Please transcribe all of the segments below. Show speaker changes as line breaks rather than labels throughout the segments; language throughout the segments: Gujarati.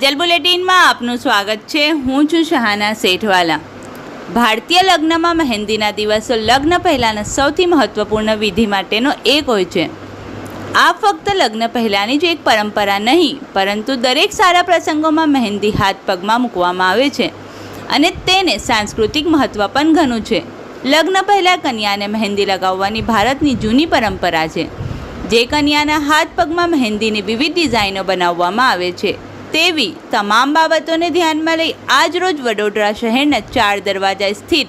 કાજલ બુલેટિનમાં આપનું સ્વાગત છે। હું છું શહાના સેઠવાલા। ભારતીય લગ્નમાં મહેંદીના દિવસો લગ્ન પહેલાંના સૌથી મહત્વપૂર્ણ વિધિ માટેનો એક હોય છે। આ ફક્ત લગ્ન પહેલાંની જ એક પરંપરા નહીં, પરંતુ દરેક સારા પ્રસંગોમાં મહેંદી હાથ પગમાં મૂકવામાં આવે છે અને તેને સાંસ્કૃતિક મહત્વ પણ ઘણું છે। લગ્ન પહેલાં કન્યાને મહેંદી લગાવવાની ભારતની જૂની પરંપરા છે, જે કન્યાના હાથ પગમાં મહેંદીની વિવિધ ડિઝાઇનો બનાવવામાં આવે છે। તેવી તમામ બાબતોને ધ્યાનમાં લઈ આજ રોજ વડોદરા શહેરના 4 દરવાજા સ્થિત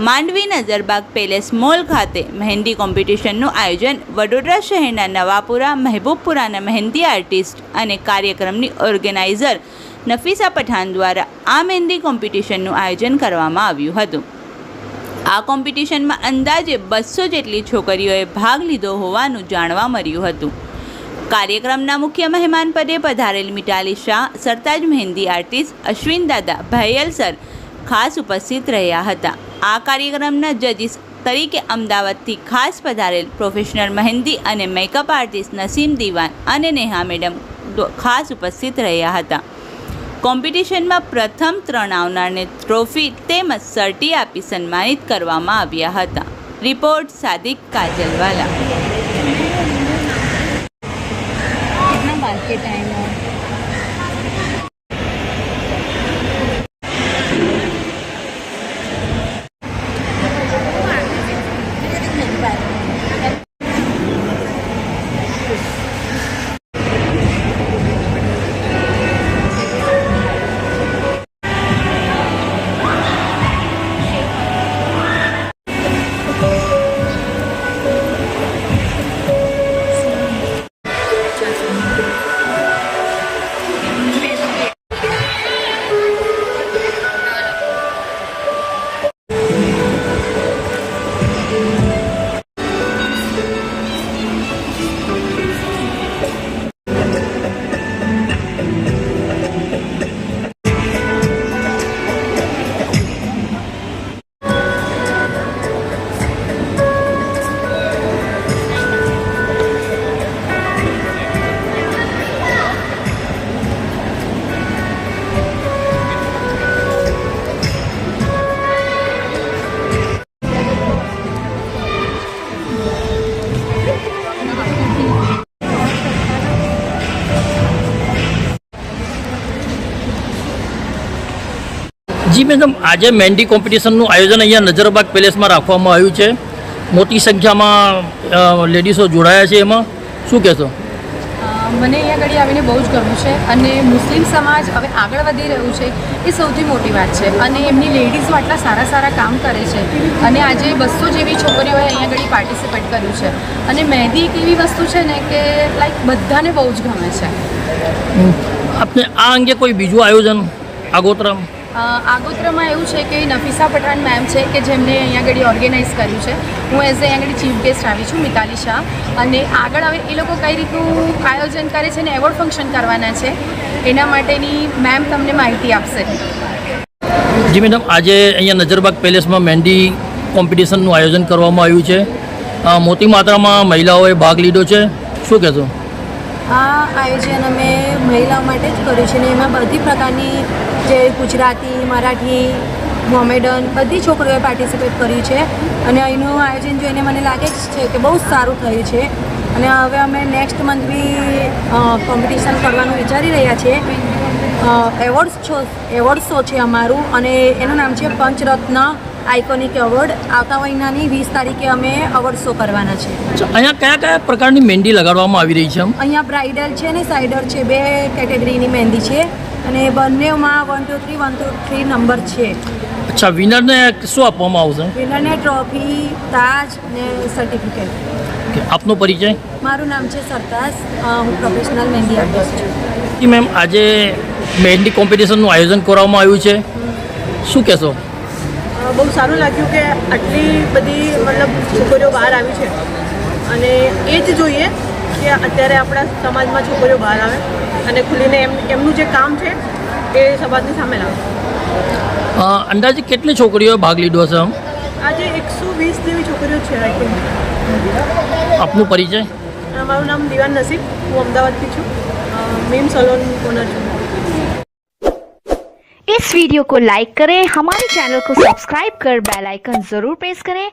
માંડવી નજરબાગ પેલેસ મોલ ખાતે મહેંદી કોમ્પિટિશનનું આયોજન વડોદરા શહેરના નવાપુરા મહેબૂબપુરાના મહેંદી આર્ટિસ્ટ અને કાર્યક્રમની ઓર્ગેનાઇઝર નફીસા પઠાણ દ્વારા આ મહેંદી કોમ્પિટિશનનું આયોજન કરવામાં આવ્યું હતું। આ કોમ્પિટિશનમાં અંદાજે 200 જેટલી છોકરીઓએ ભાગ લીધો હોવાનું જાણવા મળ્યું હતું। કાર્યક્રમના મુખ્ય મહેમાન પદે પધારેલ મિતાલી શાહ, સરતાજ મહેંદી આર્ટિસ્ટ અશ્વિન દાદા ભાયલ સર ખાસ ઉપસ્થિત રહ્યા હતા। આ કાર્યક્રમના જજીસ તરીકે અમદાવાદથી ખાસ પધારેલ પ્રોફેશનલ મહેંદી અને મેકઅપ આર્ટિસ્ટ નસીમ દીવાન અને નેહા મેડમ ખાસ ઉપસ્થિત રહ્યા હતા। કોમ્પિટિશનમાં પ્રથમ 3 આવનારને ટ્રોફી તેમજ સર્ટી આપી સન્માનિત કરવામાં આવ્યા હતા। રિપોર્ટ સાદિક કાજલવાલા। के टाइम है
जी मैडम, आज मेहंदी कॉम्पिटिशनનું આયોજન અહીંયા નજરબાગ પેલેસમાં રાખવામાં આવ્યું છે। મોટી સંખ્યામાં લેડીઝો જોડાયા છે। એમાં શું કહેશો?
મને અહીંયા ઘડી આવીને બહુ જ ગમ્યું છે અને મુસ્લિમ સમાજ હવે આગળ વધી રહ્યું છે એ સૌથી મોટી વાત છે અને એમની લેડીઝો આટલા સારા સારા કામ કરે છે અને આજે 200 જેવી છોકરીઓએ અહીંયા ઘડી પાર્ટિસિપેટ કર્યું છે અને મહેંદી એક એવી વસ્તુ છે ને કે લાઈક બધાને બહુ જ ગમે છે।
આપને આ અંગે કોઈ બીજું આયોજન
આગોતરામાં એવું છે કે નફીસા પઠાણ મેમ છે કે જેમને અહીંયા આગળ ઓર્ગેનાઇઝ કર્યું છે। હું એઝ અહીંયા આગળ ચીફ ગેસ્ટ આવી છું, મિતાલી શાહ, અને આગળ હવે એ લોકો કઈ રીતનું આયોજન કરે છે ને એવોર્ડ ફંક્શન કરવાના છે એના માટેની મેમ તમને માહિતી આપશે।
જી મેડમ, આજે અહીંયા નજરબાગ પેલેસમાં મહેંદી કોમ્પિટિશનનું આયોજન કરવામાં આવ્યું છે। મોટી માત્રામાં મહિલાઓએ ભાગ લીધો છે, શું કહેશો?
આ આયોજન અમે મહિલાઓ માટે જ કર્યું છે ને એમાં બધી પ્રકારની જે ગુજરાતી, મરાઠી, મોમેડન બધી છોકરીઓએ પાર્ટિસિપેટ કર્યું છે અને અહીંનું આયોજન જોઈને મને લાગે જ છે કે બહુ જ સારું થયું છે અને હવે અમે નેક્સ્ટ મંથ બી કોમ્પિટિશન કરવાનું વિચારી રહ્યા છીએ। એવોર્ડ શો છે અમારું અને એનું નામ છે પંચરત્ન આઇકોનિક એવોર્ડ। આવતા મહિનાની 20 તારીખે અમે એવોર્ડ શો કરવાના છે।
અહીંયા કયા કયા પ્રકારની મહેંદી લગાડવામાં આવી રહી છે?
અહીંયા બ્રાઇડલ છે ને સાઇડર છે, 2 કેટેગરીની મહેંદી છે અને બંનેમાં 1 2 3 નંબર છે।
અચ્છા, વિનરને શું આપવામાં આવશે?
વિનરને ટ્રોફી, તાજ ને સર્ટિફિકેટ।
આપનો પરિચય?
મારું નામ છે સરતાજ, હું પ્રોફેશનલ મહેંદી આર્ટિસ્ટ છું।
મેમ, આજે મહેંદી કોમ્પિટિશનનું આયોજન કરવામાં આવ્યું છે, શું કહેશો?
બહુ સારું લાગ્યું કે આટલી બધી મતલબ છોકરીઓ બહાર આવી છે અને એ જ જોઈએ કે અત્યારે આપણા સમાજમાં છોકરીઓ બહાર આવે અને ખુલીને એમનું જે કામ છે એ સમાજની સામે લાવે।
અંદાજે કેટલી છોકરીઓએ ભાગ લીધો હશે?
આજે 120 જેવી છોકરીઓ છે આઈ થિંક।
આપનું પરિચય?
મારું નામ દીવાન નસીબ, હું અમદાવાદથી છું, મીમ સલોન ઓનર છું।
इस वीडियो को लाइक करें, हमारे चैनल को सब्सक्राइब कर बेल आइकन जरूर प्रेस करें